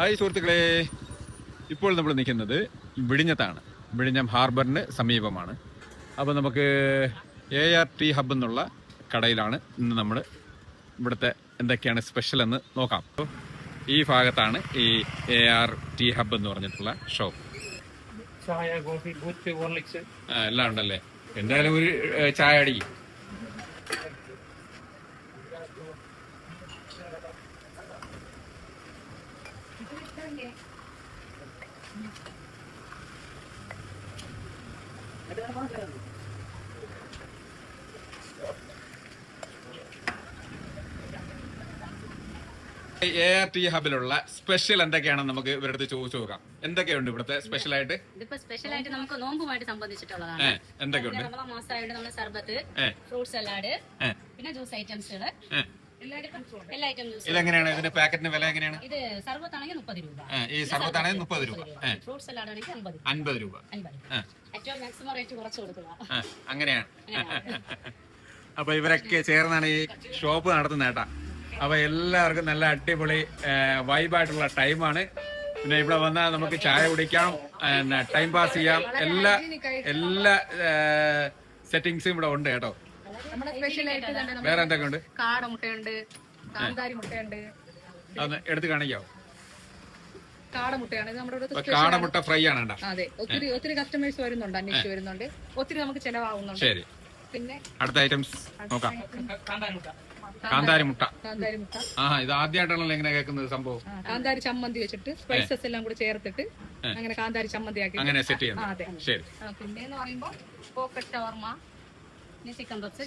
Hi സുഹൃത്തുക്കളെ, ഇപ്പോൾ നമ്മൾ നിൽക്കുന്നത് വിഴിഞ്ഞത്താണ്. വിഴിഞ്ഞം ഹാർബറിന് സമീപമാണ്. അപ്പോൾ നമുക്ക് AR ടീ ഹബ് എന്നുള്ള കടയിലാണ് ഇന്ന് നമ്മൾ ഇവിടുത്തെ എന്തൊക്കെയാണ് സ്പെഷ്യൽ എന്ന് നോക്കാം. അപ്പോൾ ഈ ഭാഗത്താണ് ഈ AR ടീ ഹബ് എന്ന് പറഞ്ഞിട്ടുള്ള ഷോപ്പ്. ചായ, കോഫി, ബൂസ്റ്റ്, ഹോർലിക്സ് എല്ലാം ഉണ്ടല്ലേ. എന്തായാലും ഒരു ചായ അടിക്കും. AR ടീ ഹബിലുള്ള സ്പെഷ്യൽ എന്തൊക്കെയാണെന്ന് നമുക്ക് ഇവരുടെ അടുത്ത് ചോദിച്ചു നോക്കാം. എന്തൊക്കെയുണ്ട് ഇവിടുത്തെ സ്പെഷ്യൽ ആയിട്ട്? ഇതിപ്പോ സ്പെഷ്യൽ ആയിട്ട് നമുക്ക് നോമ്പുമായിട്ട് സംബന്ധിച്ചിട്ടുള്ളതാണ്. എന്തൊക്കെയുണ്ട്? നമ്മളെ മാസമായിട്ട് നമ്മള് സർബത്ത്, ഫ്രൂട്ട് സലാഡ്, പിന്നെ ജ്യൂസ് ഐറ്റംസുകൾ, എല്ലാ ഐറ്റംസും. ഇതെങ്ങനെയാണ്? ഇതിന്റെ പാക്കറ്റിന് വില എങ്ങനെയാണ്? ഇത് സർബത്താണെങ്കിൽ 30 രൂപ, ഈ സർബത്താണെങ്കിൽ 30 രൂപ, ഫ്രൂട്ട് സലാഡ് ആണെങ്കിൽ 50 രൂപ. ഏറ്റവും മാക്സിമം റേറ്റ് കുറച്ച് കൊടുക്കുക. അങ്ങനെയാണ്. അപ്പൊ ഇവരൊക്കെ ചേർന്നാണ് ഈ ഷോപ്പ് നടത്തുന്നത് കേട്ടാ. അപ്പൊ എല്ലാവർക്കും നല്ല അടിപൊളി വൈബായിട്ടുള്ള ടൈമാണ്. പിന്നെ ഇവിടെ വന്നാൽ നമുക്ക് ചായ കുടിക്കാം, ടൈം പാസ് ചെയ്യാം. എല്ലാ സെറ്റിങ്സും ഇവിടെ ഉണ്ട് കേട്ടോ. വേറെ എന്തൊക്കെയുണ്ട്? കാടമുട്ടയുണ്ട്, കാന്താരി മുട്ടയുണ്ട്. അതൊന്ന് എടുത്ത് കാണിക്കാവോ? കാടമുട്ടയാണ് നമ്മുടെ കാടമുട്ട ഫ്രൈ ആണ്. അതെ, ഒത്തിരി കസ്റ്റമേഴ്സ് വരുന്നുണ്ട്, അന്വേഷിച്ച് വരുന്നുണ്ട്. ഒത്തിരി നമുക്ക് ചെലവാകുന്നുണ്ട്. ശരി, പിന്നെ അടുത്ത ഐറ്റംസ് നോക്കാം. കാന്താരി മുട്ട. ഇത് ആദ്യമായിട്ടാണല്ലോ എങ്ങനെ കേൾക്കുന്നത് സംഭവം? കാന്താരി ചമ്മന്തി വെച്ചിട്ട് സ്പൈസസ് എല്ലാം കൂടി ചേർത്തിട്ട് അങ്ങനെ കാന്താരി ചമ്മന്തി ആക്കി അങ്ങനെ സെറ്റ് ചെയ്യുന്നത്. അതെ, ശരി. പിന്നെന്ന് പറയുമ്പോ പോക്കറ്റ് ഷവർമ, ചിക്കൻ പപ്സ്,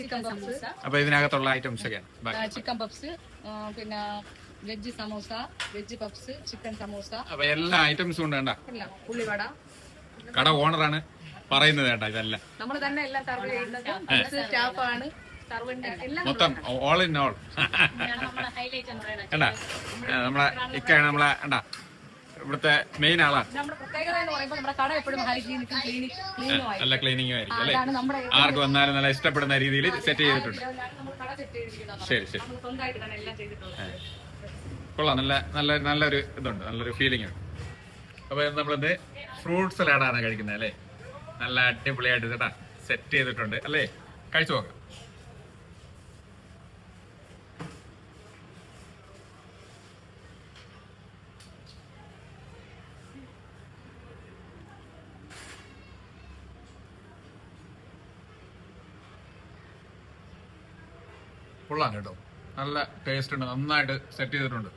അപ്പൊ ഇതിനകത്തുള്ള ഐറ്റംസ് ഒക്കെയാണ്. ചിക്കൻ പപ്സ്, പിന്നെ veg samosa, veg puffs, chicken samosa. അപ്പൊ എല്ലാ ഐറ്റംസും ഉണ്ട്. ഉള്ളിവട. കട ഓണറാണ് പറയുന്നത് കേട്ടാ. ഇതെല്ലാം നമ്മൾ തന്നെ എല്ലാം സർവ് ചെയ്യുന്നത്. സ്റ്റാഫാണ് മൊത്തം ഓൾ ഇൻ ഓൾ. കണ്ടാ, നമ്മളെ ഇക്കാണ് നമ്മളെ കണ്ടാ ഇവിടുത്തെ മെയിൻ ആളാണ്. നല്ല ക്ലീനിങ്ങും ആയിരിക്കും അല്ലേ? ആർക്ക് വന്നാലും നല്ല ഇഷ്ടപ്പെടുന്ന രീതിയിൽ സെറ്റ് ചെയ്തിട്ടുണ്ട്. ശരി ശരി, കൊള്ളാം. നല്ലൊരു ഇതുണ്ട്, നല്ലൊരു ഫീലിംഗ് ഉണ്ട്. അപ്പൊ നമ്മളിത് ഫ്രൂട്ട് സലാഡാണ് കഴിക്കുന്നത് അല്ലേ? നല്ല അടിപൊളിയായിട്ട് കേട്ടാ സെറ്റ് ചെയ്തിട്ടുണ്ട് അല്ലേ? കഴിച്ചു നോക്കാം. കൊള്ളാം കേട്ടോ, നല്ല ടേസ്റ്റ് ഉണ്ട്, നന്നായിട്ട് സെറ്റ് ചെയ്തിട്ടുണ്ട്.